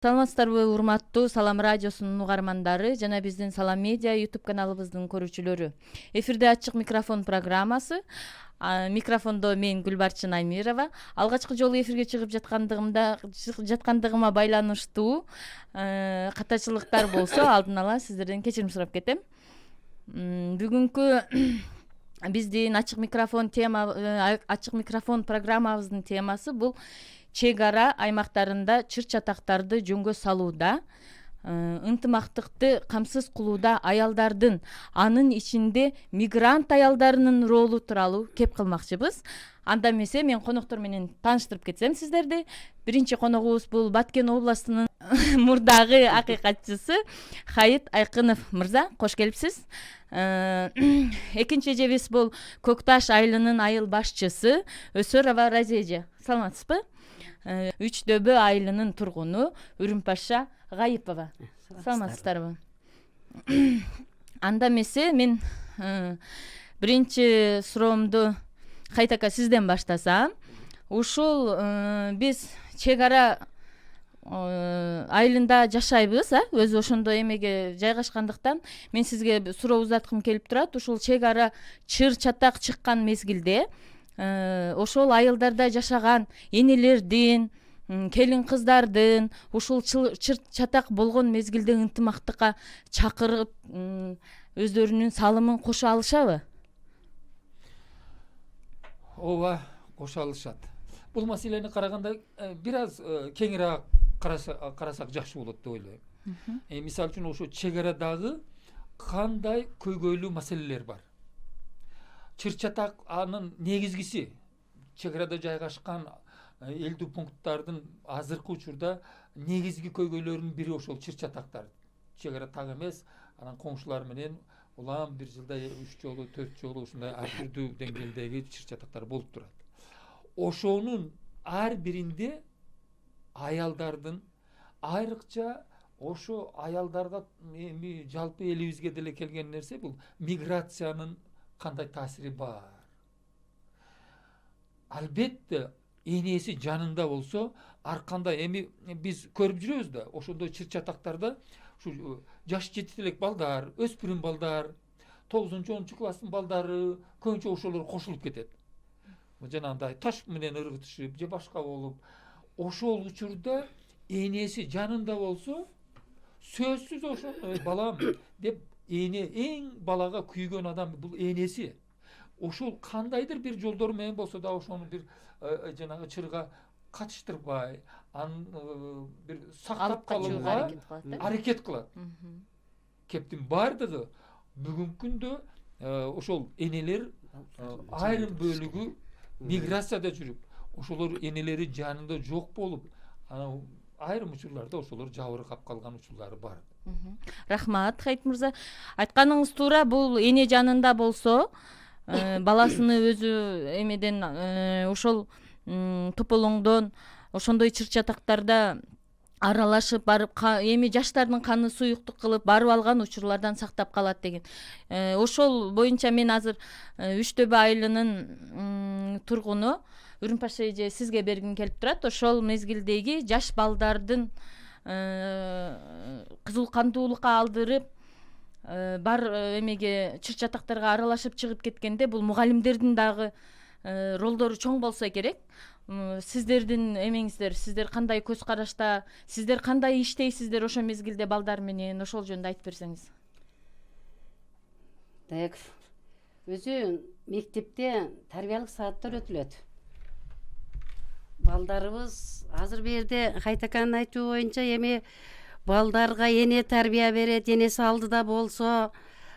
Саламатсыздарбы, урматтуу Салам радиосунун угармандары жана биздин Салам медиа YouTube каналыбыздын көрүүчүлөрү. Эфирде ачык микрофон программасы. Микрофондо мен Гүлбарчын Аймирова. Алгачкы жолу эфирге чыгып жаткандыгыма байланыштуу катачылыктар болсо алдын ала сиздерден кечирим сурап кетем. Бүгүнкү биздин ачык микрофон программабыздын темасы бул чек ара аймактарында чыр-чатактарды жөнгө салууда, ынтымактыкты камсыз кылууда аялдардын, анын ичинде мигрант аялдарынын ролу тууралуу кеп кылмакчыбыз. Анда эмесе мен коноктор менен тааныштырып кетсем сиздерди. Биринчи коногубуз бул Баткен областынын мурдагы акыйкатчысы Хайыт Айкынов мырза, кош келипсиз. Экинчи эжебиз бул Көкташ айылынын айыл башчысы Өсөрова Разеже. Саламатсызбы? Үчдөбө айылынын тургуну Үрүмпаша Гайыпова. Саламатсыздарбы? Анда эмесе мен биринчи суроомду Хайыт ака сизден баштасам. Ушул биз чек ара айылында жашайбыз, өзү ошондо эмеге жайгашкандыктан мен сизге суроо узаткым келип турат. Ушул чек ара чыр-чатак чыккан мезгилде ошол айылдарда жашаган энелердин, келин кыздардын ушул чыр-чатак болгон мезгилде ынтымактыкка чакырып өздөрүнүн салымын кошо алышабы? Ооба, кошо алышат. Бул маселени караганда бир аз кеңирээк карасак жакшы болот деп ойлойм. Мисалы үчүн ошо чек арадагы кандай көйгөйлүү маселелер бар. Чыр-чатак анын негизгиси чек арада жайгашкан элдүү пункттардын азыркы учурда негизги көйгөйлөрүнүн бири ошол чыр-чатактар. Чек ара так эмес, анан коңшулар менен улам бир жылда 3 жолу 4 жолу ушундай ар түрдүү деңгээлдеги чыр-чатактар болуп турат. Ошонун ар биринде аялдардын, айрыкча ошо аялдарга жалпы элибизге деле келген нерсе бул миграциянын кандай таасири бар. Албетте энеси жанында болсо ар кандай биз көрүп жүрөбүз да, ошондой чыр-чатактарда ушу жаш жетти элек балдар, өспүрүм балдар, 9-10 класстын балдары көбүнчө ошолор кошулуп кетет. Жанагындай таш менен ыргытышып же башка болуп, ошол учурда энеси жанында болсо сөзсүз ошо балам деп эң балага күйгөн адам бул энеси. Ошол кандайдыр бир жолдор менен болсо да ошону бир жанагы чырга катыштырбай, аны бир сактап калууга аракет кылат. Кептин бардыгы бүгүнкү күндө ошол энелер айрым бөлүгү миграцияда жүрүп, ошолор энелери жанында жок болуп, анан айрым учурларда ошолор жабыркап калган учурлары бар. Рахмат, Хайыт мырза. Айтканыңыз туура, бул эне жанында болсо, баласыны өзү эмеден ошол тополоңдон ошондой чыр-чатактарда аралашып барып, эми жаштардын каны суюктук кылып барып алган учурлардан сактап калат деген. Ошол боюнча мен азыр Үчдөбө айылынын тургуну Үрүмпаша эже сизге бергим келип турат. Ошол мезгилдеги жаш балдардын кызыл кандуулукка алдырып бар эмеге чыр-чатактарга аралашып чыгып кеткенде бул мугалимдердин дагы ролдору чоң болсо керек. Сиздердин эмеңиздер, сиздер кандай көз карашта, сиздер кандай иштейсиздер ошол мезгилде балдар менен, ошол жөнүндө айтып берсеңиз. Так, өзү мектепте тарбиялык сааттар өтүлөт. Балдарыбыз азыр берде Хайыт аканын айтуу боюнча эми балдарга эне тарбия берет, энеси алдыда болсо,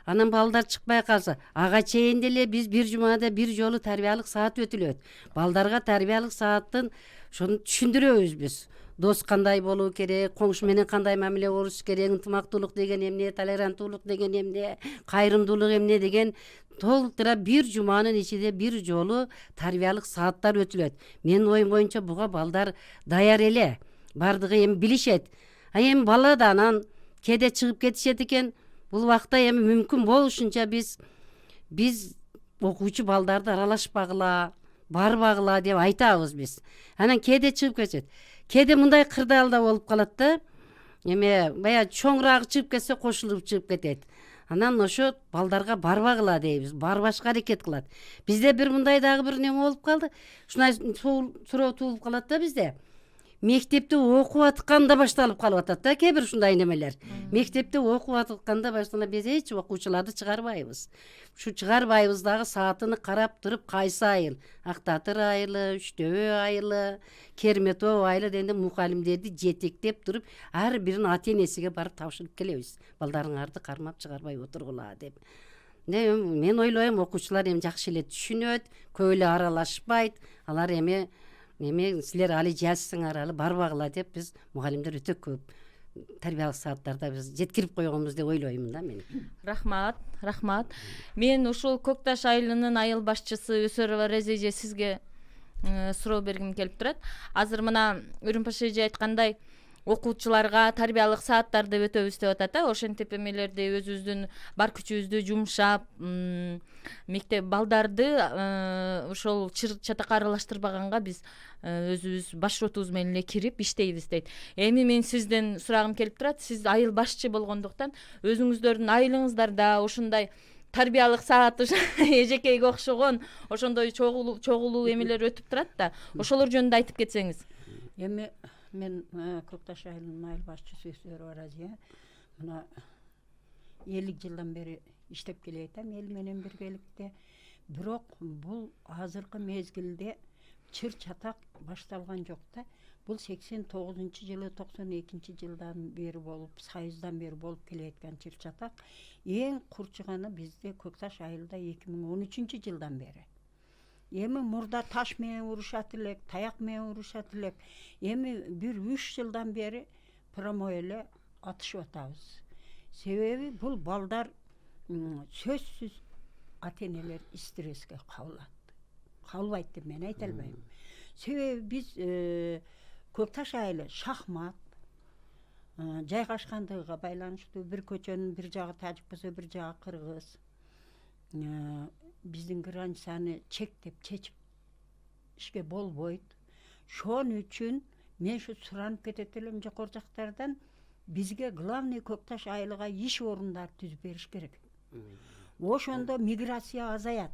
анан балдар чыкпай калса, ага чейин деле биз бир жумада бир жолу тарбиялык саат өтүлөт. Балдарга тарбиялык сааттын ошону түшүндүрөбүз биз. Дос кандай болуу керек, коңшу менен кандай мамиле болуш керек, ынтымактуулук деген эмне, толеранттуулук деген эмне, кайрымдуулук эмне деген толтура бир жуманын ичинде бир жолу тарбиялык сааттар өтүлөт. Менин оюм боюнча буга балдар даяр эле. Бардыгы эми билишет. Эми бала да анан кээде чыгып кетишет экен. Бул убакта эми мүмкүн болушунча биз окуучу балдарды аралашпагыла, барбагыла деп айтабыз биз. Анан кээде чыгып кетет. Кээде мындай кырдаалда болуп калат да, эме бая чоңураагы чыгып кетсе кошулуп чыгып кетет. Анан ошо балдарга барбагыла дейбиз, барбашка аракет кылат. Бизде бир мындай дагы бир неме болуп калды. Ушундай суроо туулуп калат да бизде. Мектепте окуп атканда башталып калып атат да кээ бир ушундай немелер. Мектепте окуп атканда баштана биз эч окуучуларды чыгарбайбыз. Ушу чыгарбайбыз дагы саатыны карап туруп кайсы айыл, Актатыр айылы, Үчтөбө айылы, Керметов айылы дегенде мукалимдерди жетектеп туруп ар бирин ата энесиге барып тапшырып келебиз. Балдарыңарды кармап чыгарбай отургула деп. Мен ойлойм окуучулар эми жакшы эле түшүнөт, көп эле аралашпайт. Алар эми силер али жазсыңар, али барбагыла деп биз мугалимдер өтө көп тарбиялык сааттарда биз жеткирип койгонбуз деп ойлоймун да мен. Рахмат. Мен ушул Көк Таш айылынын айыл башчысы Өсөрова Реза эже сизге суроо бергим келип турат. Азыр мына Үрүмпаш эже айткандай окуучуларга тарбиялык сааттарды өтөбүз деп атат. Ошентип эмелерди өзүбүздүн бар күчүбүздү жумшап, мектеп балдарды ошол чатакка аралаштырбаганга биз өзүбүз башротубуз менен эле кирип иштейбиз дейт. Эми мен сизден сурагым келип турат. Сиз айыл башчы болгондуктан өзүңүздөрдүн айылыңыздарда ушундай тарбиялык саат эжекейге окшогон ошондой чогулуу эмелер өтүп турат да. Ошолор жөнүндө айтып кетсеңиз. Эми мен Көк Таш айылынын айыл башчысы Өсөрова Разия. Мына 50 жылдан бери иштеп келе атам эл менен биргеликте. Бирок бул азыркы мезгилде чыр чатак башталган жок да. Бул 89-жылы, 92-жылдан бери болуп, Сайыздан бери болуп келеткан чыр чатак. Эң курчуганы бизде Көк Таш айылда 2013-жылдан бери. Эми мурда таш менен урушат элек, таяк менен урушат элек. Эми 1-3 жылдан бери промой эле атышып атабыз. Себеби бул балдар сөзсүз ата-энелер стресске кабылат. Кабылбайт деп мен айта албайм. Себеби биз Көк Таш айылы шахмат жайгашкандыгыга байланыштуу бир көчөнүн бир жагы тажик болсо бир жагы кыргыз. Биздин границаны чектеп чечип ишке болбойт. Шон үчүн мен ушу суранып кетет элем жокор жактардан бизге главный Көк Таш айылыга иш орундар түзүп бериш керек. Ошондо миграция азаят.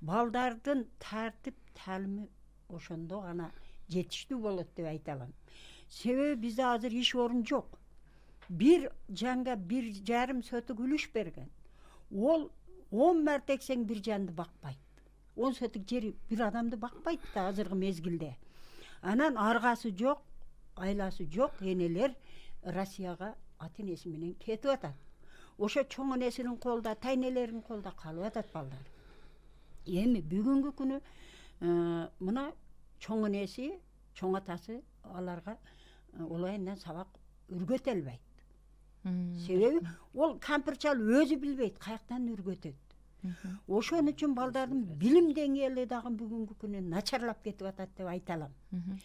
Балдардын тартип таалими ошондо гана жетиштүү болот деп айта алам. Себеби бизде азыр иш орун жок. Бир жанга 1,5 сотук үлүш берген. Ол 10 марта эксең бир жанды бакпайт. 10 сотук жери бир адамды бакпайт да азыркы мезгилде. Анан аргасы жок, айласы жок энелер Россияга ата-энеси менен кетип атат. Ошо чоң энесинин колунда, тайнелеринин колунда калып атат балдар. Эми бүгүнкү күнү мына чоң энеси, чоң атасы аларга олайынан сабак үргөтө албайт. Себеби ол кампырчал өзү билбейт, каяктан үргөтөт. Ошон үчүн балдардын билим деңгээли дагы бүгүнкү күнү начарлап кетип атат деп айта алам.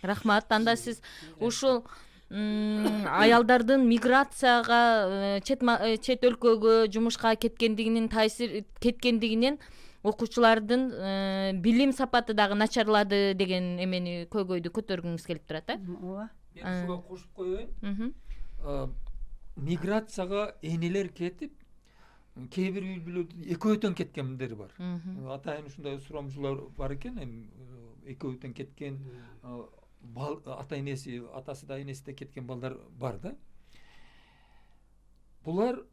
Рахмат. Анда сиз ушул аялдардын миграцияга чет өлкөгө жумушка кеткендигинен окуучулардын билим сапаты дагы начарлады деген эмени көйгөйдү көтөргүңүз келип турат, Ооба. Мен шуга кошуп коеюн. Миграцияга энелер кетип, кээ бир үй бүлөдө экөөтөн кеткендер бар. Атайын ушундай сурамчулар бар экен, экөөтөн кеткен ата энеси, атасы да энеси да кеткен балдар бар да. Булар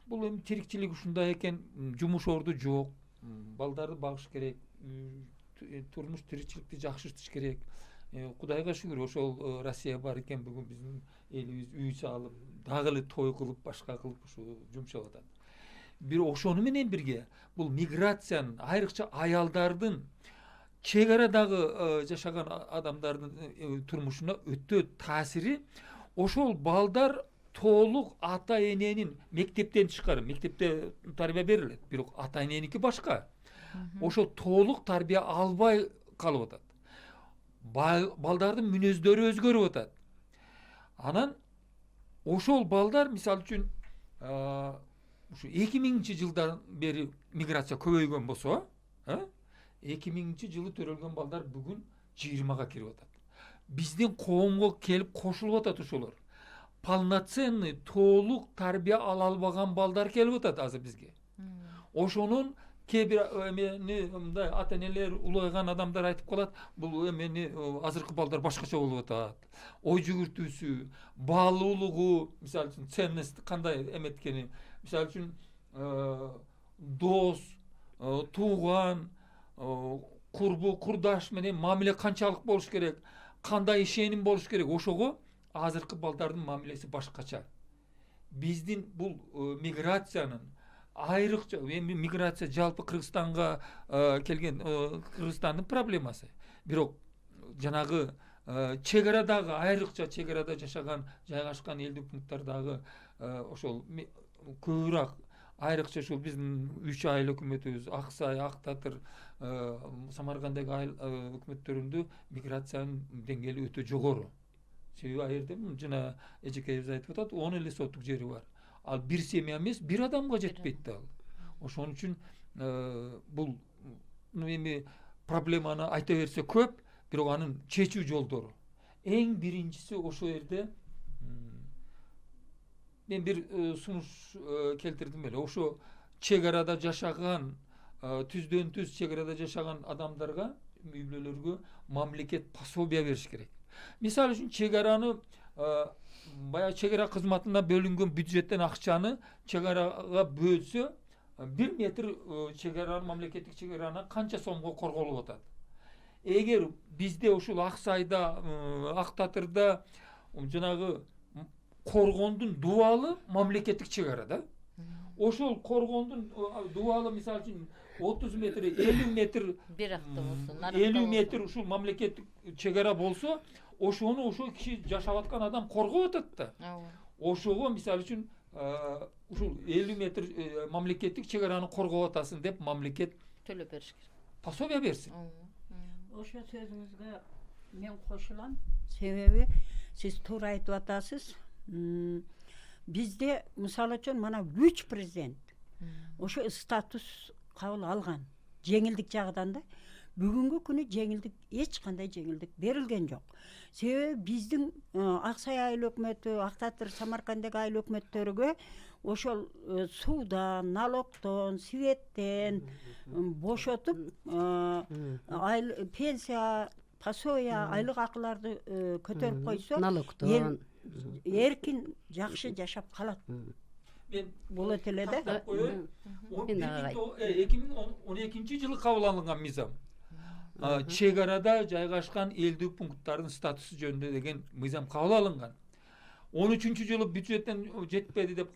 бул эми тирикчилик ушундай экен, жумуш орду жок, балдарды багыш керек, турмуш тиричиликти жакшыртыш керек. Кудайга шүгүр ошол Россия бар экен, бүгүн биздин элибиз үй салып, дагы эле той кылып, башка кылып ушу жумшап атат. Бир ошону менен бирге бул миграциянын, айрыкча аялдардын чек арадагы жашаган адамдардын турмушуна өтө таасири, ошол балдар толук ата эненин мектептен чыккан, мектепте тарбия берилет, бирок ата эненики башка. Ошо толук тарбия албай калып атат. Балдардын мүнөздөрү өзгөрүп атат. Анан ошол балдар мисалы үчүн ушу 2000-жылдан бери миграция көбөйгөн болсо, 2000-жылы төрөлгөн балдар бүгүн 20-га кирип атат. Биздин коомго келип кошулуп атат ошолор. полноценный толук тарбия ала албаган балдар келип атат азыр бизге. Ошонун кээ бир эмени мындай ата энелер улайган адамдар айтып калат, бул эмени азыркы балдар башкача болуп атат. Ой жүгүртүүсү, баалуулугу, мисалы үчүн ценность кандай эметкени, мисалы үчүн дос, тууган, курбу, курдаш менен мамиле канчалык болуш керек, кандай ишеним болуш керек, ошого азыркы балдардын мамилеси башкача. Биздин бул миграциянын айрыкча, эми миграция жалпы Кыргызстанга келген Кыргызстандын проблемасы. Бирок жанагы чек арадагы айрыкча чек арада жашаган, жайгашкан элдик пункттардагы ошол көбүрөөк айрыкча ушул биздин 3 айыл өкмөтүбүз, Аксай, Ак Татыр, Самаркандагы айыл өкмөттөрүндө миграциянын деңгээли өтө жогору. Себеби ал жерде жана эжекебиз айтып атат, 10 эле соттук жери бар. Ал бир семья эмес, бир адамга жетпейт да ал. Ошон үчүн бул эми проблеманы айта берсе көп, бирок анын чечүү жолдору. Эң биринчиси ошол жерде мен бир сунуш келтирдим эле. Ошо чек арада жашаган, түздөн түз чек арада жашаган адамдарга, үй бүлөлөргө мамлекет пособия бериш керек. Мисалы үчүн чек араны баягы чек ара кызматына бөлүнгөн бюджеттен акчаны чек арага бөлсө, 1 метр чек араны, мамлекеттик чек араны канча сомго корголуп атат. Эгер бизде ушул Аксайда, Ак Татырда жанагы коргондун дубалы мамлекеттик чек ара да. Ошол коргондун дубалы мисалы үчүн 30 метр, 50 метр, бир акта болсун, 50 метр ушул мамлекеттик чек ара болсо, ошону ошол киши жашап аткан адам коргоп атат да. Ошого мисалы үчүн ушул 50 метр мамлекеттик чек араны коргоп атасың деп мамлекет төлөп бериш керек. пособия берсин. Ошо сөзүңүзгө мен кошулам. Себеби сиз туура айтып атасыз. Бизде мисалы үчүн мына 3 президент ошо статус кабыл алган. Жеңилдик жагынан да бүгүнгү күнү жеңилдик, эч кандай жеңилдик берилген жок. Себеби биздин Аксай айыл өкмөтү, Ак Татыр, Самаркандагы айыл өкмөттөрүгө ошол суудан, налогдон, светтен бошотуп пенсия, пособия, айлык акыларды көтөрүп койсо, налогдон эркин жакшы жашап калат. Мен Болот эле да. 2012-жылы кабыл алынган мыйзам. Чек арада жайгашкан элдик пункттардын статусу жөнүндө деген мыйзам кабыл алынган. 13-жылы бюджеттен жетпеди деп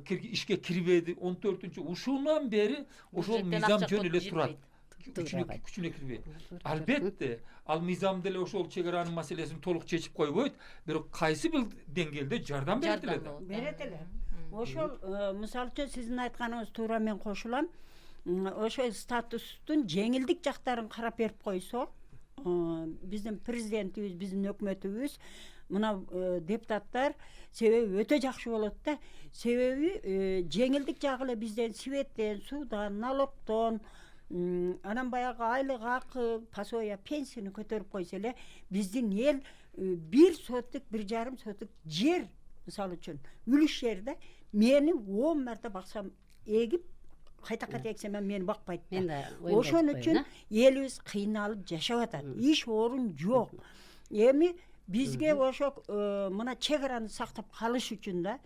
ишке кирбеди. 14-чү ушундан бери ошол мыйзам жөн эле турат. Күчүнө кирбейт. Албетте, ал мыйзам деле ошол чек аранын маселесин толук чечип койбойт, бирок кайсы бир деңгээлде жардам берет эле. Берет эле. Ошол мисалы үчүн сиздин айтканыңыз туура, мен кошулам. Ошол статустун жеңилдик жактарын карап берип койсо, биздин президентибиз, биздин өкмөтүбүз, мына депутаттар себеби өтө жакшы болот да. Себеби жеңилдик жагы эле бизден светтен, суудан, налогдон, анан баягы айлык акы, пособия, пенсияны көтөрүп койсо эле, биздин эл 1 соттук, 1,5 соттук жер, мисалы үчүн, үлүш жерде мени 10 марта баксам, эгип кайта эксем мени бакпайт. Ошон үчүн элибиз кыйналып жашап атат. Иш орун жок. Эми бизге ошо мына чек араны сактап калыш үчүн да,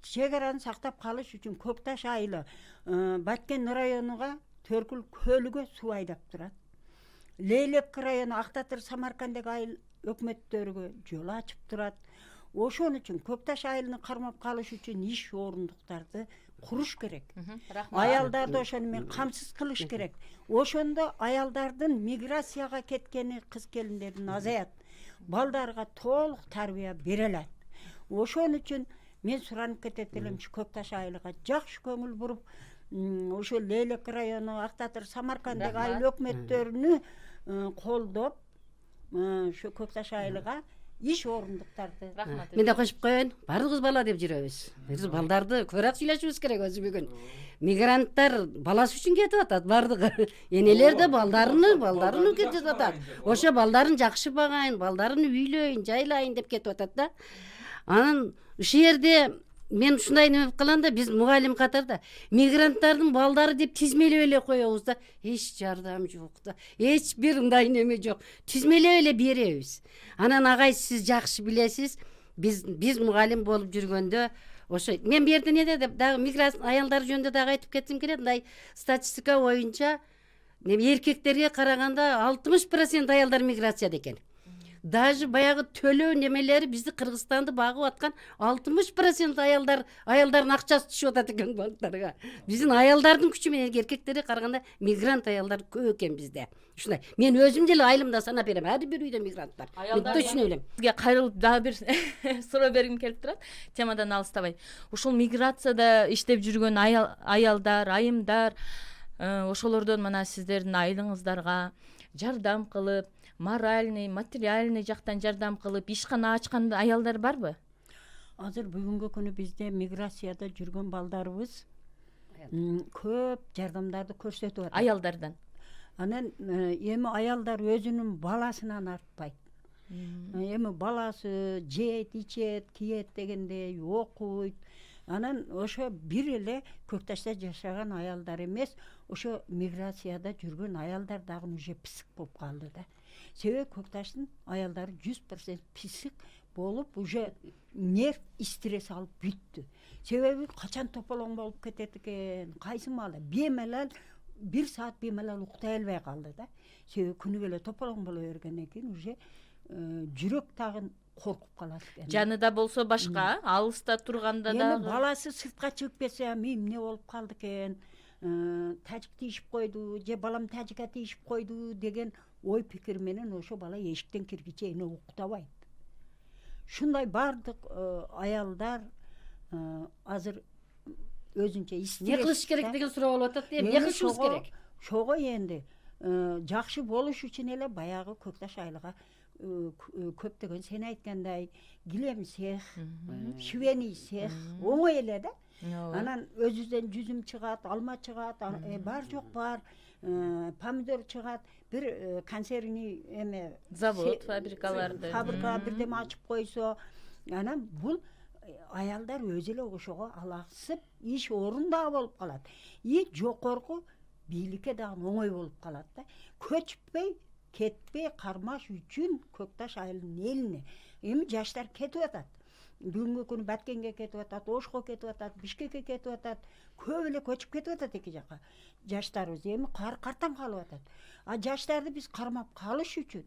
чек араны сактап калыш үчүн Көкташ айылы Баткен районуга Төркүл көлүгө суу айдап турат. Лейлек району Ак Татыр, Самаркандагы айыл өкмөттөрүгө жол ачып турат. Ошон үчүн Көкташ айылын кармап калыш үчүн иш орундуктарды куруш керек. Аялдарды ошону менен камсыз кылыш керек. Ошондо аялдардын миграцияга кеткени, кыз келиндердин азаят. Балдарга толук тарбия бере алат. Ошон үчүн мен суранып кетет элем, Көкташ айылга жакшы көңүл буруп, ошо Лейлек району, Ак Татыр, Самаркандагы айыл өкмөттөрүнү колдоп, ошо Көкташ айылга иш орундуктарды. Рахмат. Мен да кошуп коеюн, баардыгыбыз бала деп жүрөбүз. Биз балдарды көбүрөөк сүйлөшүбүз керек өзү бүгүн. Мигранттар баласы үчүн кетип атат баардыгы. Энелер да балдарын кетип атат. Ошо балдарын жакшы багайын, балдарын үйлөйүн, жайлайын деп кетип атат да. Анан ушул жерде мен ушундай неме кылам да, биз мугалим катарда мигранттардын балдары деп тизмелеп эле коебуз да, эч жардам жок да, эч бир мындай неме жок, тизмелеп эле беребиз. Анан агай, сиз жакшы билесиз, биз мугалим болуп жүргөндө ошо мен бу жерде неде деп дагы мигрант аялдар жөнүндө дагы айтып кетким келет. Мындай статистика боюнча эркектерге караганда 60% аялдар миграцияда экен. Даже баягы төлөө немелери бизди Кыргызстанды багып аткан 60% аялдардын акчасы түшүп атат экен банктарга. Биздин аялдардын күчү менен эркектерге караганда мигрант аялдар көп экен бизде. Ушундай. Мен өзүм деле айылымда санап берем. Ар бир үйдө мигрант бар. Мен точно билем. Сизге кайрылып дагы бир суроо бергим келип турат. Темадан алыстабай. Ушул миграцияда иштеп жүргөн аялдар, айымдар, ошолордон мына сиздердин айылыңыздарга жардам кылып, моральный, материальный жактан жардам кылып, ишкана ачкан аялдар барбы? Азыр бүгүнкү күнү бизде миграцияда жүргөн балдарыбыз көп жардамдарды көрсөтүп атат. Аялдардан. Анан эми аялдар өзүнүн баласынан артпайт. Эми баласы жейт, ичет, киет дегендей окуйт. Анан ошо бир эле Көкташта жашаган аялдар эмес, ошо миграцияда жүргөн аялдар дагы уже псих болуп калды да. Себеби Көкташтын аялдары 100% псих болуп, уже нерв стресс алып бүттү. Себеби качан тополоң болуп кетет экен, кайсы маалы бемалал 1 саат бемалал уктай албай калды да. Себеби күнүгө эле тополоң боло бергенден кийин уже жүрөк тагын коркуп калат экен. Жаныда болсо башка, алыста турганда да Баласы сыртка чыгып кетсе, эмне болуп калды экен, тажик тийишип койду, же балам тажикка тийишип койду деген ой пикир менен ошо бала эшиктен киргиче эне уктабайт. Шундай бардык аялдар азыр өзүнчө Не стресс. кылыш керек деген суроо болуп атат. Эмне кылышыбыз керек? Шого энди жакшы болуш үчүн эле баягы Көкташ айылга көптөгөн сен айткандай килем сех, швейный сех оңой эле да. Анан өзүбүздөн жүзүм чыгат, алма чыгат, бар жок бар, помидор чыгат, бир консервный эме завод, фабрикаларды. Фабрика бирдеме ачып койсо, анан бул аялдар өзү эле ошого алаксып, иш орун дагы болуп калат. И жокорку бийликке дагы оңой болуп калат да. Көчпөй, кетпей кармаш үчүн Көкташ айылынын элине эми жаштар кетип атат. Бүгүнкү күнү Баткенге кетип атат, Ошко кетип атат, Бишкекке кетип атат. Көп эле көчүп кетип атат эки жака. Жаштарыбыз эми картан калып атат. А жаштарды биз кармап калыш үчүн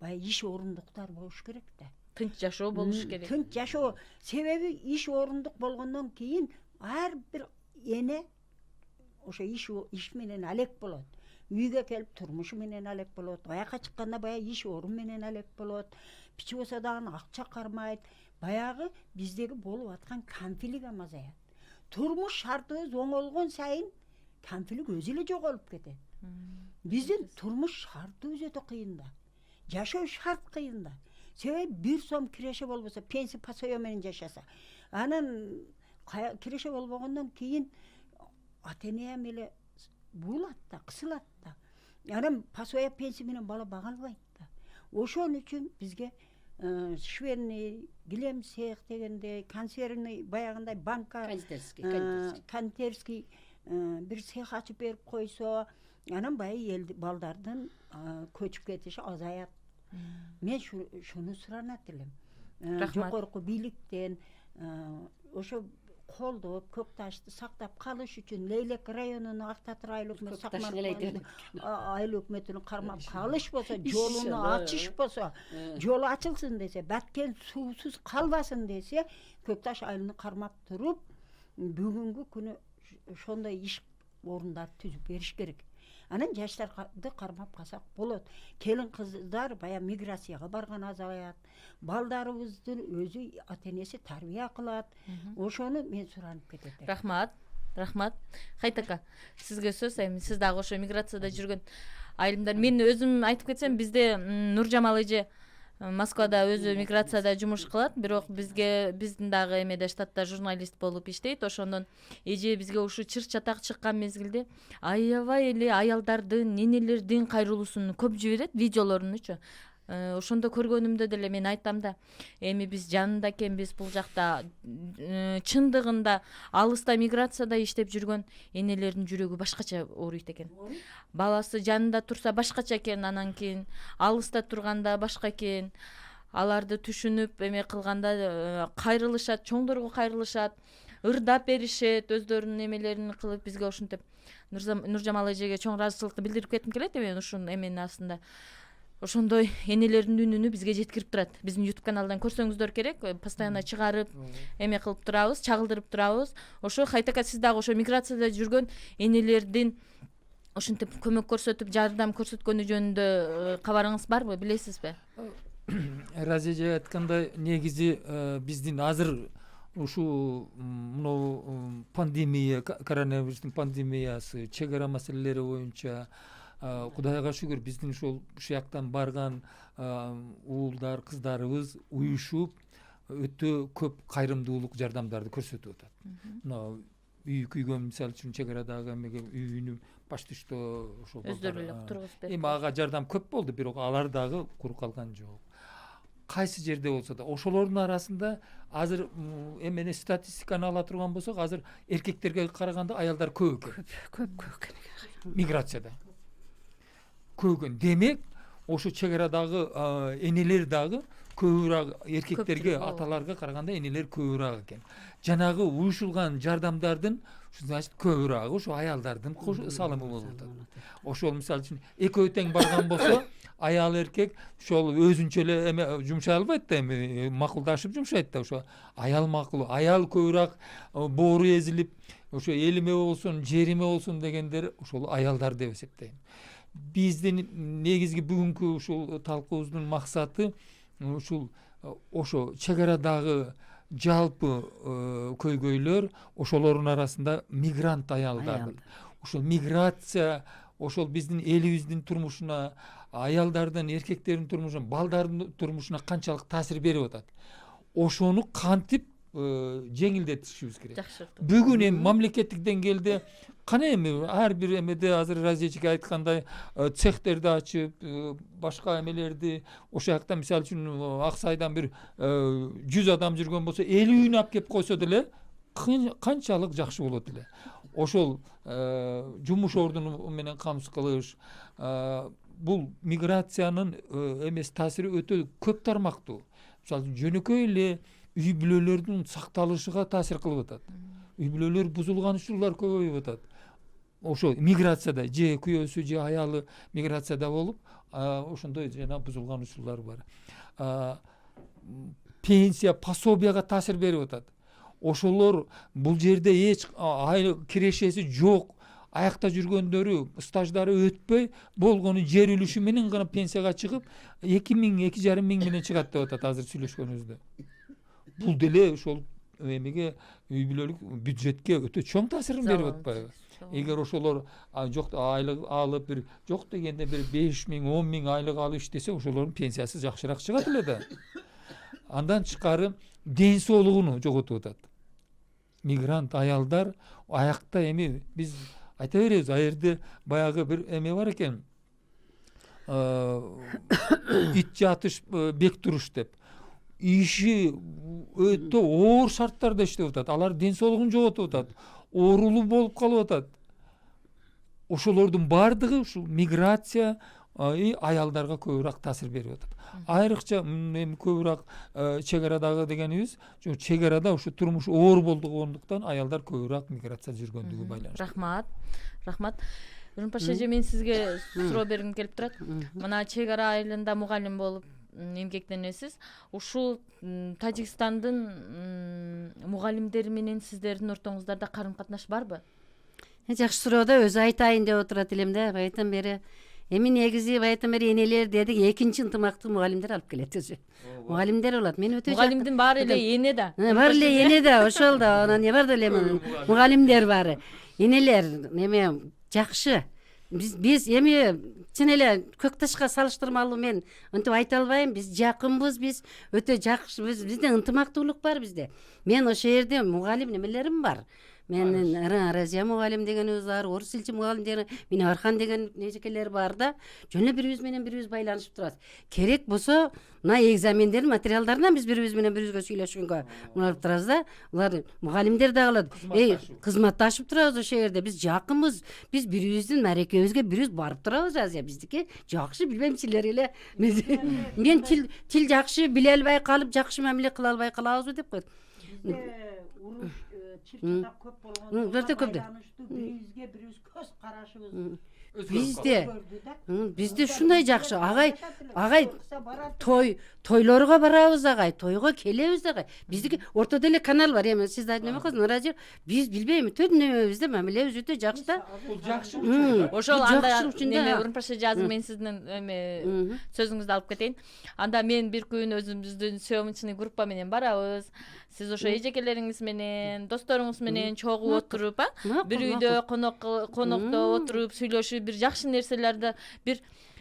баягы иш орундуктар болуш керек да. Тынч жашоо болуш керек. Тынч жашоо. Себеби иш орундук болгондон кийин ар бир эне ошо иш менен алек болот. Үйгө келип турмушу менен алек болот. Аяка чыкканда баягы иш орун менен алек болот. Пичи болсо дагы акча кармайт. Баягы биздеги болуп аткан камфилик азаят. Турмуш шартыбыз оңолгон сайын камфилик өзү эле жоголуп кетет. Биздин турмуш шартыбыз өтө кыйын да. Жашоо шарт кыйын да. Себеби 1 сом киреше болбосо, пенсия пасоя менен жашаса, анан киреше болбогондон кийин ата-энем эле булат да, кысылат да. Анан пасоя пенсия менен бала бага албайт да. Ошон үчүн бизге швейный, килем сех дегендей, консервный баягындай банка, кондитерский бир сех ачып берип койсо, анан баягы балдардын көчүп кетиши азаят. Мен шуну суранат элем. Жокорку бийликтен ошо колдоп, Көкташты сактап калыш үчүн Лейлек районунун Актатыр айыл өкмөтү айыл өкмөтүнүн кармап калыш болсо, жолуну ачыш болсо, жолу ачылсын десе, Баткен суусуз калбасын десе, Көкташ айылын кармап туруп, бүгүнкү күнү ошондой иш орундарды түзүп бериш керек. Анан жаштарды кармап калсак болот. Келин кыздар баягы миграцияга барган азаят. Балдарыбыздын өзү ата-энеси тарбия кылат. Ошону мен суранып кетет. Рахмат. Кайтака, сизге сөз. Эми сиз дагы ошо миграцияда жүргөн айылымдар. Мен өзүм айтып кетсем, бизде Нуржамал эже Москвада өзү миграцияда жумуш кылат, бирок биздин дагы эмеде штатта журналист болуп иштейт. Ошондон эже бизге ушу чыр чатак чыккан мезгилде аябай эле аялдардын, ненелердин кайрылуусун көп жиберет, видеолорунучу. ошондо көргөнүмдө деле мен айтам да, эми биз жанында экенбиз бул жакта, чындыгында алыста миграцияда иштеп жүргөн энелердин жүрөгү башкача ооруйт экен. Баласы жанында турса башкача экен, анан кийин алыста турганда башка экен. Аларды түшүнүп эме кылганда кайрылышат, чоңдорго кайрылышат, ырдап беришет, өздөрүнүн эмелерин кылып бизге ушинтип. Нуржамал эжеге чоң ыраазычылыкты билдирип кетким келет эми ушун эменин астында. Ошондой энелердин үнүнү бизге жеткирип турат. Биздин YouTube каналдан көрсөңүздөр керек, постоянно чыгарып, эме кылып турабыз, чагылдырып турабыз. Ошо Хайтака сиз дагы ошо миграцияда жүргөн энелердин ушинтип көмөк көрсөтүп, жардам көрсөткөнү жөнүндө кабарыңыз барбы, билесизби? Разеже айткандай, негизи биздин азыр ушу мынау пандемия, коронавирустун пандемиясы, чек ара маселелери боюнча Кудайга шүгүр биздин ушул жактан барган уулдар, кыздарыбыз уюшуп өтө көп кайрымдуулук жардамдарды көрсөтүп атат. Мына үй күйгөн, мисалы үчүн чек арадагы эмеге үйүнү почти что ошол Өздөрү эле тургузуп берди. эми ага жардам көп болду, бирок алар дагы куру калган жок. Кайсы жерде болсо да ошолордун арасында азыр эмени статистиканы ала турган болсок, азыр эркектерге караганда аялдар көп экен. Көп. Миграцияда көп экен. Демек, ошо чек арадагы энелер дагы көбүрөөк эркектерге, аталарга караганда энелер көбүрөөк экен. Жанагы уюшулган жардамдардын значит көбүрөөк ошо аялдардын салымы болуп атат. Ошол мисалы үчүн экөө тең барган болсо, аял эркек ошол өзүнчө эле эме жумшай албайт да, эми макулдашып жумшайт да, ошо аял макул, аял көбүрөөк боору эзилип, ошо элиме болсун, жериме болсун дегендер ошол аялдар деп эсептейм. Биздин негизги бүгүнкү ушул талкуубуздун максаты ушул ошо чек арадагы жалпы көйгөйлөр, ошолордун арасында мигрант аялдар. Ошол миграция ошол биздин элибиздин турмушуна, аялдардын, эркектердин турмушуна, балдардын турмушуна канчалык таасир берип атат. Ошону кантип жеңилдетишибиз керек. Бүгүн эми мамлекеттик деңгээлде кана эми ар бир эмеде азыр Разечке айткандай цехтерди ачып, башка эмелерди ошол жакта мисалы үчүн Аксайдан бир 100 адам жүргөн болсо 50-үн алып кеп койсо деле канчалык жакшы болот эле. Ошол жумуш ордуну менен камсыз кылыш, бул миграциянын эмес таасири өтө көп тармактуу. Мисалы жөнөкөй эле үй бүлөлөрдүн сакталышыга таасир кылып атат. Үй бүлөлөр бузулган учурлар көбөйүп атат. Ошо миграцияда же күйөөсү же аялы миграцияда болуп, ошондой жана бузулган учурлар бар. Пенсия, пособияга таасир берип атат. Ошолор бул жерде эч кирешеси жок, аякта жүргөндөрү стаждары өтпөй болгону жер үлүшү менен гана пенсияга чыгып 2,000-2,5 миң менен чыгат деп атат азыр сүйлөшкөнүбүздө. Бул деле ошол эмеге үй бүлөлүк бюджетке өтө чоң таасирин берип атпайбы? Эгер ошолор жок айлык алып бир жок дегенде бир 5 миң, 10 миң айлык алып иштесе, ошолордун пенсиясы жакшыраак чыгат эле да. Андан тышкары ден соолугуну жоготуп атат. Мигрант аялдар аякта эми биз айта беребиз, а жерде баягы бир эме бар экен. Ит жатыш, бек туруш деп. Иши өтө оор шарттарда иштеп атат. Алар ден соолугун жоготуп атат. Оорулуу болуп калып атат. Ошолордун бардыгы ушул миграция аялдарга көбүрөөк таасир берип атат. Айрыкча эми көбүрөөк чек арадагы дегенибиз, чек арада ушу турмуш оор болгондуктан аялдар көбүрөөк миграция жүргөндүгү байланыштуу. Рахмат. Жумпаш эже, мен сизге суроо бергим келип турат. Мына чек ара айылында мугалим болуп эмгектенесиз. Ушул Тажикстандын мугалимдери менен сиздердин ортоңуздарда карым-катнаш барбы? Жакшы суроо да, өзү айтайын деп отурат элем да. Байтан бери эми негизи байтан бери энелер дедик, экинчи ынтымактуу мугалимдер алып келет өзү. Мугалимдер болот. Мен өтө мугалимдин баары эле эне да. Бар эле эне да, ошол да. Анан не бар да эле мугалимдер баары. Энелер неме жакшы. Биз эми чын эле көк ташка салыштырмалуу мен ынтып айта албайм. Биз жакынбыз, биз өтө жакшы, бизде ынтымактуулук бар бизде. Мен ошол жерде мугалим немелерим бар. Мен Разия мугалим дегенибиз бар, орус тилчи мугалим деген, Минархан деген нежекелер бар да, жөн эле бирибиз менен бирибиз байланышып турабыз. Керек болсо, мына экзамендердин материалдарынан биз бирибиз менен бирибизге сүйлөшкөнгө муралып турабыз да. Булар мугалимдер да кылат. Кызматташып турабыз ошол жерде. Биз жакынбыз. Биз бирибиздин марекебизге бирибиз барып турабыз. Разия биздики жакшы билбейм силер эле. Мен тил жакшы биле албай калып, жакшы мамиле кыла албай калабызбы деп койт. Уруш чирчатак көп болгондо Өтө көп да. бирибизге бирибиз көз карашыбыз Бизде ушундай жакшы. Агай тойлорго барабыз агай, тойго келебиз агай. Биздики ортодо эле канал бар. Эми сиз айтып эме кылсың, радио. Биз билбейм, төт немебизде мамилебиз өтө жакшы да. Бул жакшы Ошол анда неме Урунпашта жазып мен сиздин эме сөзүңүздү алып кетейин. Анда мен бир күн өзүмүздүн съемочный группа менен барабыз. Сиз ошо эжекелериңиз менен, досторуңуз менен чогуу отуруп, бир үйдө конокто отуруп сүйлөшүп, бир жакшы нерселерди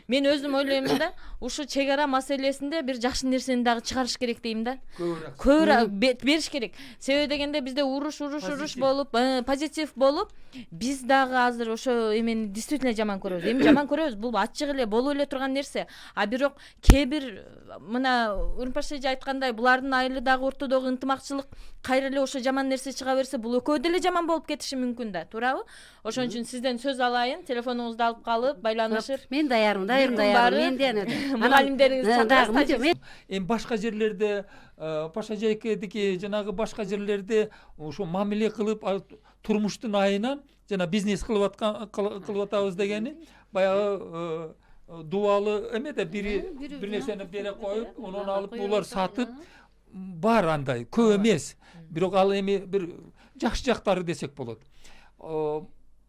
мен өзүм ойлойм да, ушу чек ара маселесинде бир жакшы нерсени дагы чыгарыш керек дейм да. Көбүрөөк бериш керек. Себеби дегенде бизде уруш болуп, позитив болуп, биз дагы азыр ошо эмени действительно жаман көрөбүз. Эми жаман көрөбүз, бул ачык эле боло эле турган нерсе. А бирок кээ бир мына Урунпаш эже айткандай, булардын айылы дагы ортодогу ынтымакчылык кайра эле ошо жаман нерсе чыга берсе, бул экөө деле жаман болуп кетиши мүмкүн да, туурабы? Ошон үчүн сизден сөз алайын, телефонуңузду алып калып, байланышып. Мен даярмын. Мен де мугалимдериңиз чакырасыздар. Эми башка жерлерде, Паша Жайкедики жанагы башка жерлерде ошо мамиле кылып, турмуштун айынан жана бизнес кылып атабыз дегени, баягы дуалы эмеде бир нерсени бере коюп, онун алып булар сатып бар андай, көп эмес. Бирок ал эми бир жакшы жактары десек болот.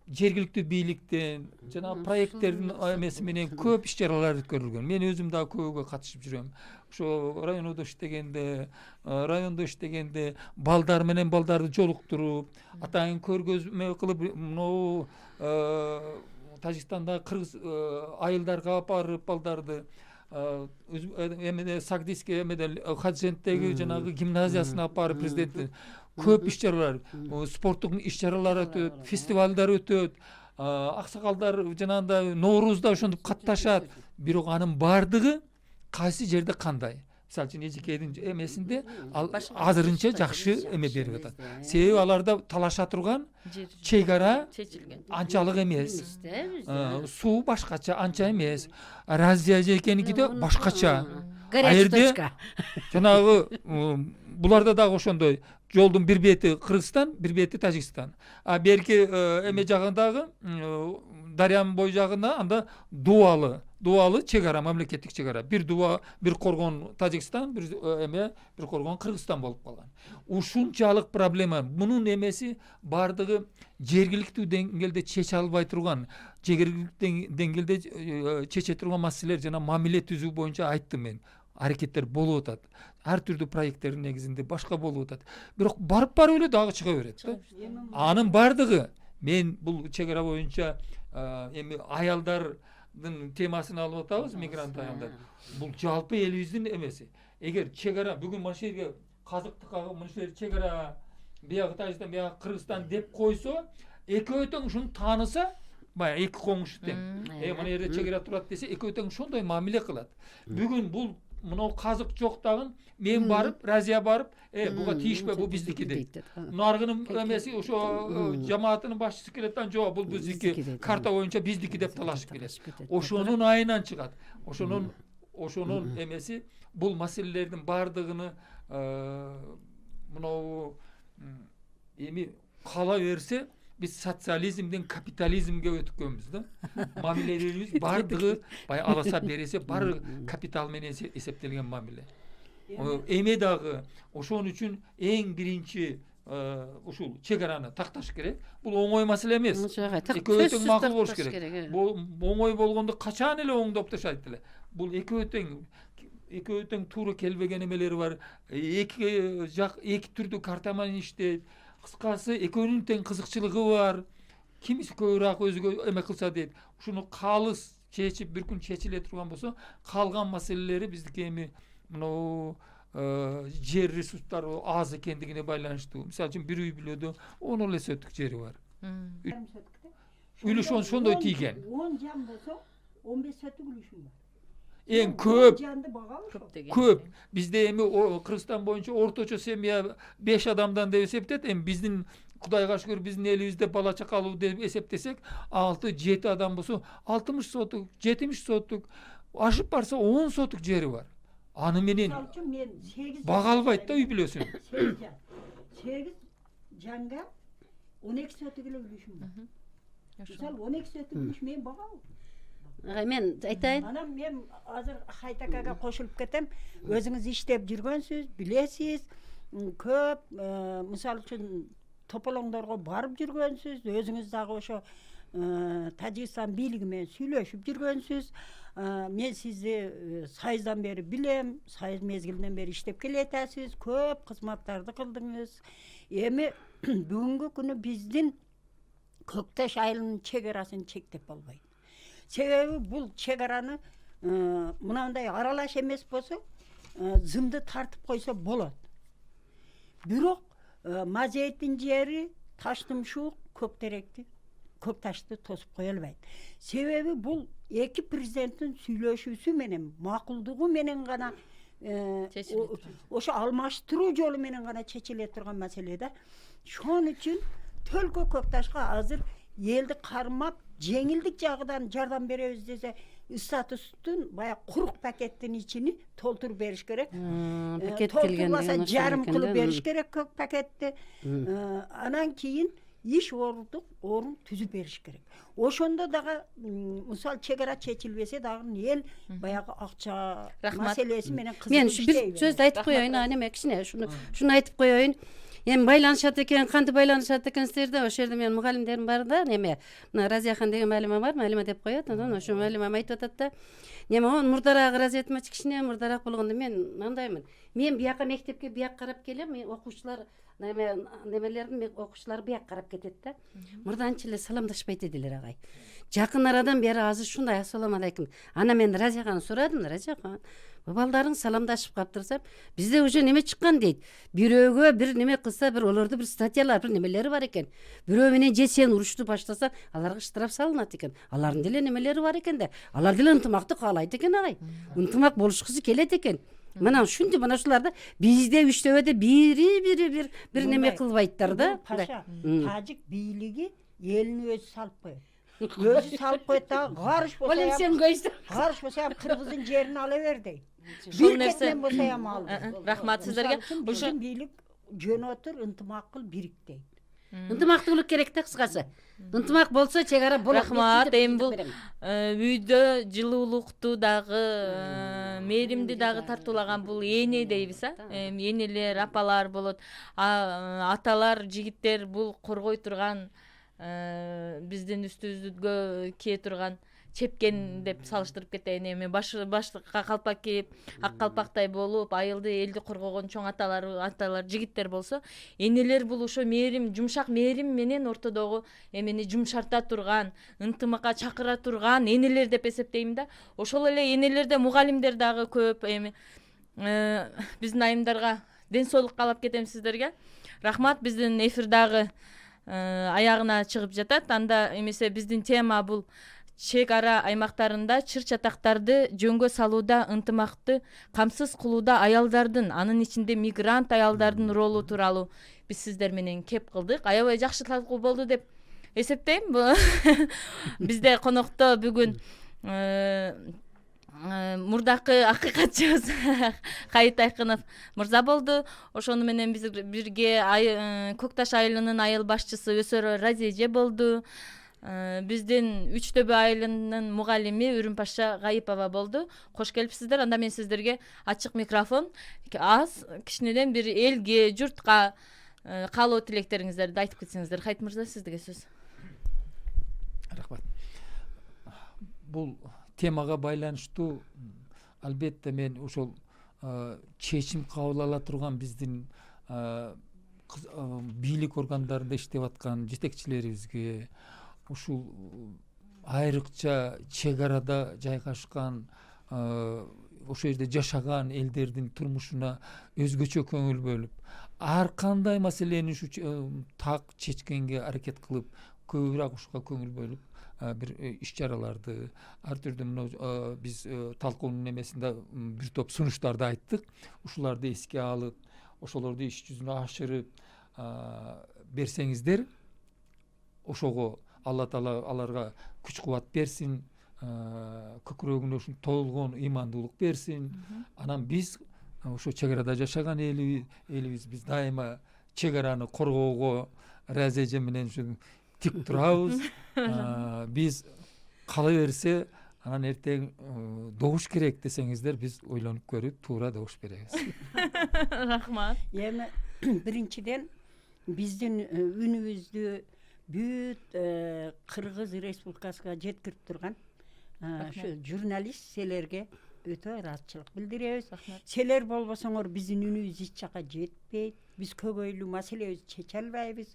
Жергиликтүү бийликтен жана проекттердин эмеси менен көп иш чаралар өткөрүлгөн. Мен өзүм дагы көбүгө катышып жүрөм. Ошо райондо иштегенде балдар менен балдарды жолуктуруп, атайын көргөзмө кылып, мынау Тажикстанда кыргыз айылдарга алып барып балдарды эмеде Сагдиске эмеде Хадженттеги жанагы гимназиясына алып барып президенттин көп иш чаралар, спорттук иш чаралар өтөт, фестивалдар өтөт, аксакалдар жанагындай Ноорузда ошентип катташат. Бирок анын бардыгы кайсы жерде кандай? Мисалы үчүн эжекейдин эмесинде азырынча жакшы эме берип атат. Себеби аларда талаша турган чек ара анчалык эмес. Суу башкача, анча эмес. Разия эжекеникиде башкача. Горячая точка. Жанагы буларда дагы ошондой жолдун бир бети Кыргызстан, бир бети Тажикстан. А берки эме жагындагы дарыянын бой жагында анда дуалы чек ара, мамлекеттик чек ара. Бир дуа, бир коргон Тажикстан, бир коргон Кыргызстан болуп калган. Ушунчалык проблема. Мунун эмеси бардыгы жергиликтүү деңгээлде чече албай турган, жергиликтүү деңгээлде чече турган маселелер жана мамиле түзүү боюнча айттым мен. Аракеттер болуп атат. Ар түрдүү проекттердин негизинде башка болуп атат. Бирок барып эле дагы чыга берет да. Анын бардыгы мен бул чек ара боюнча эми аялдардын темасын алып атабыз, мигрант аялдар. Бул жалпы элибиздин эмеси. Эгер чек ара бүгүн машина жерге казыктыкка мынча чек ара биягы Тажикстан, биягы Кыргызстан деп койсо, экөө тең ушуну тааныса, баягы эки коңуш тең. Мына жерде чек ара турат десе, экөө тең ошондой мамиле кылат. Бүгүн бул мынау казык жок дагы мен барып, Разия барып, буга тийишпе, бул биздики дейт. Наргынын эмеси ошо жамаатынын башчысы келет, жок, бул биздики, карта боюнча биздики деп талашып келет. Ошонун айынан чыгат. Ошонун эмеси бул маселелердин бардыгыны мынау эми кала берсе, биз социализмден капитализмге өткөнбүз да. Мамилелерибиз бардыгы бай аласа бересе бары капитал менен эсептелген мамиле. Эме дагы ошон үчүн эң биринчи ушул чек араны такташ керек. Бул оңой маселе эмес. Экөө тең макул болуш керек. Бул оңой болгондо качан эле оңдоп ташайт эле. Бул экөө тең туура келбеген эмелери бар. Эки түрдүү карта менен иштейт. Кыскасы экөөнүн тең кызыкчылыгы бар. Кимиси көбүрөөк өзүгө эме кылса дейт. Ушуну калыс чечип бир күн чечиле турган болсо, калган маселелери биздики эми мынау жер ресурстары аз экендигине байланыштуу. Мисалы үчүн бир үй бүлөдө 10 эле соток жери бар. Үлүш ошондой тийген. 10 жан болсо 15 соток үлүшүм бар. Эң көп жанды багалы Көп деген. көп. Бизде эми Кыргызстан боюнча орточо семья 5 адамдан деп эсептет. Эми биздин Кудайга шүгүр биздин элибизде бала чакалуу деп эсептесек 6-7 адам болсо 60 соток, 70 соток, ашып барса 10 соток жери бар. Аны менен Мисалы үчүн мен 8 бага албайт да үй бүлөсүн. 8 жанга 12 соток эле үлүшүм бар. Мисалы 12 соток үлүш мен багалы. Агай, мен айтайын. Анан мен азыр Хайтакага кошулуп кетем. Өзүңүз иштеп жүргөнсүз, билесиз. Көп, мисалы үчүн тополоңдорго барып жүргөнсүз, өзүңүз дагы ошо Тажикстан бийлиги менен сүйлөшүп жүргөнсүз. Мен сизди сайыздан бери билем, сайыз мезгилинен бери иштеп келетесиз, көп кызматтарды кылдыңыз. Эми бүгүнкү күнү биздин Көкташ айылынын чегарасын чектеп болбойт. Себеби бул чегараны мынандай аралаш эмес болсо, зымды тартып койсо болот. Бирок Мазейттин жери Таштымшук, Көктеректи, Көкташты тосуп кое албайт. Себеби бул эки президенттин сүйлөшүүсү менен, макулдугу менен гана ошо алмаштыруу жолу менен гана чечиле турган маселе да. Шон үчүн Төлкө Көкташка азыр элди кармап, жеңилдик жагынан жардам беребиз десе, статустун баягы курук пакеттин ичини толтуруп бериш керек. Пакет келген Толтурбаса деген жарым ошол кылып экен да. бериш керек көк пакетти. Анан кийин иш орун түзүп бериш керек. Ошондо дагы мисалы чегара чечилбесе дагы эл баягы акча маселеси менен Мен кызыгып бир сөз айтып коеюн, эме кичине шуну айтып коеюн. Эми байланышат экен, кантип байланышат экенсиздер да, ошол жерде менин мугалимдерим бар да, неме, мына Разияхан деген мугалима бар, мугалима деп коет, анан ошо мугалимам айтып атат да. Неме, мурдараак разъетмачы кичине мурдараак болгондо мен мындаймын. Мен бияка мектепке бияк карап келем, окуучулар немелердин окуучулары бияк карап кетет да. Мурданчы эле саламдашпайт эдилер агай. Жакын арадан бери азыр шундай ассаламу алейкум. Ана мен Разияхан сурадым, Разияхан, балдарың саламдашып каптырсам, бизде уже неме чыккан дейт. Бирөөгө бир неме кылса, бир олорду бир статьялар, бир немелери бар экен. Бирөө менен же сен урушту баштасаң, аларга штраф салынат экен. Алардын деле немелери бар экен да. Алар деле ынтымакты каалайт экен агай. Ынтымак болушкусу келет экен. Мына ушунтип мына ушуларда бизде үчтөбөдө бир неме кылбайттар да. Паша, тажик бийлиги элин өзү салып коет. Өзү салып коет да, гарыш болсо, Сен көйсү. гарыш болсо Кыргыздын жерин ала бер дейт. Ошол Бир нерсе. кетен болсо ham ал. Рахмат сиздерге. Ошо бийлик жөн отур, ынтымак кыл, бирик дейт. Ынтымактуулук керек да кыскасы. Ынтымак болсо чегара болот. Рахмат. Эми бул үйдө жылуулукту дагы, мээримди дагы тартуулаган бул эне дейбиз, энелер, апалар болот. Аталар, жигиттер бул коргой турган, биздин үстүбүзгө кие турган чепкен деп салыштырып кетейин. Эми башка калпак кийип, ак калпактай болуп, айылды, элди коргогон чоң аталар, жигиттер болсо, энелер бул ошо мээрим, жумшак мээрим менен ортодогу эмени жумшарта турган, ынтымакка чакыра турган энелер деп эсептейм да. Ошол эле энелерде мугалимдер дагы көп. Эми биздин айымдарга ден соолук каалап кетем сиздерге. Рахмат, биздин эфир дагы аягына чыгып жатат. Анда эмесе биздин тема бул чек ара аймактарында чыр чатактарды жөнгө салууда ынтымакты камсыз кылууда аялдардын, анын ичинде мигрант аялдардын ролу тууралуу биз сиздер менен кеп кылдык. Аябай жакшы талкуу болду деп эсептейм. Бизде конокто бүгүн мурдакы акыйкатчыбыз Кайыт Айкынов мырза болду. Ошону менен биз бирге Көкташ айылынын айыл башчысы Өсөрө Разеже болду. Биздин Үчтөбө айылынын мугалими Үрүмпаша Гайыпова болду. Кош келипсиздер. Анда мен сиздерге ачык микрофон, аз кичинеден бир элге, журтка каалоо тилектериңиздерди айтып кетсеңиздер. Кайыт мырза, сизге сөз. Рахмат. Бул темага байланыштуу албетте мен ошол чечим кабыл ала турган биздин бийлик органдарында иштеп аткан жетекчилерибизге, ушул айрыкча чек арада жайгашкан ошол жерде жашаган элдердин турмушуна өзгөчө көңүл бөлүп, ар кандай маселени ушу так чечкенге аракет кылып, көбүрөөк ушуга көңүл бөлүп, бир иш чараларды ар түрдүү мына биз талкуунун немесинде бир топ сунуштарды айттык. Ушуларды эске алып, ошолорду иш жүзүнө ашырып берсеңиздер, ошого Алла Таала аларга күч кубат берсин, көкүрөгүнө ушун толгон ыймандуулук берсин. Анан биз ошо чек арада жашаган элибиз, биз дайыма чек араны коргоого ыраазы эже менен ушу тик турабыз. Биз кала берсе, анан эртең добуш керек десеңиздер, биз ойлонуп көрүп туура добуш беребиз. Рахмат. Эми биринчиден биздин үнүбүздү бүт Кыргыз Республикасына жеткирип турган ушу журналист силерге өтө ыраазычылык билдиребиз. Силер болбосоңор биздин үнүбүз эч жака жетпейт. Биз көбөйлүү маселебизди чече албайбыз.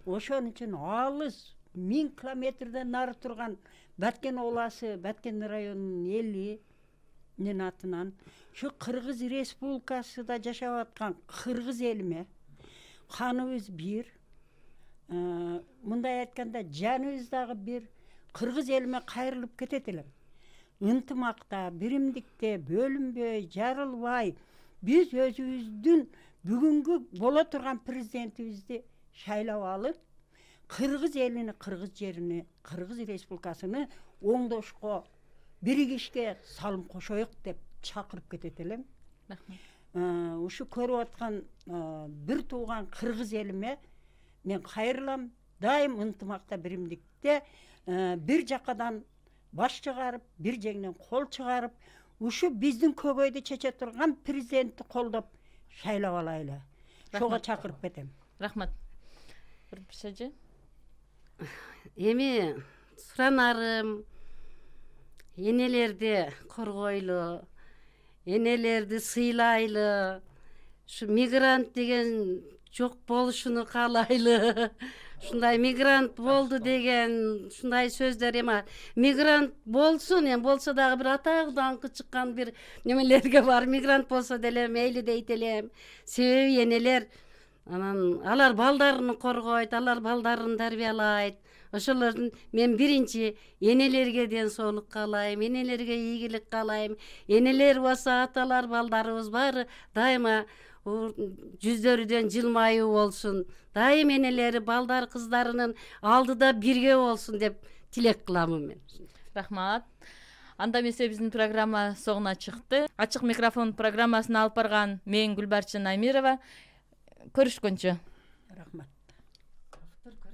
Ошон үчүн алыс 1000 километрден нары турган Баткен обласы, Баткен районунун элинин атынан ушу Кыргыз Республикасында жашап аткан кыргыз элиме каныбыз бир, мындай айтканда жаныбыз дагы бир, кыргыз элиме кайрылып кетет элем. Ынтымакта, биримдикте бөлүнбөй, жарылбай, биз өзүбүздүн бүгүнкү боло турган президентибизди шайлап алып, кыргыз элини, кыргыз жерини, Кыргыз Республикасыны оңдошко, биригишке салым кошоюк деп чакырып кетет элем. Ушу көрүп аткан бир тууган кыргыз элиме мен кайрылам. Дайым ынтымакта, биримдикте бир жакадан баш чыгарып, бир жеңнен кол чыгарып, ушу биздин көбөйдү чече турган президентти колдоп шайлап алайлы. Ошого чакырып кетем. Рахмат. Эже. Эми суранарым, энелерди коргойлу, энелерди сыйлайлы, ушу мигрант деген жок болушуну каалайлы. Ушундай мигрант болду деген ушундай сөздөр эми мигрант болсун, эми болсо дагы бир атак даңкы чыккан бир немелерге бар. Мигрант болсо деле мейли дейт элем. Себеби энелер анан алар балдарын коргойт, алар балдарын тарбиялайт. Ошолордун мен биринчи энелерге ден соолук каалайм, энелерге ийгилик каалайм. Энелер болсо аталар, балдарыбыз баары дайыма жүздөрүдөн жылмаюу болсун. Дайым энелери балдар кыздарынын алдыда бирге болсун деп тилек кыламын мен. Рахмат. Анда эмесе биздин программа соңуна чыкты. Ачык микрофон программасын алып барган мен Гүлбарчын Амирова. Көрүшкөнчө. Рахмат.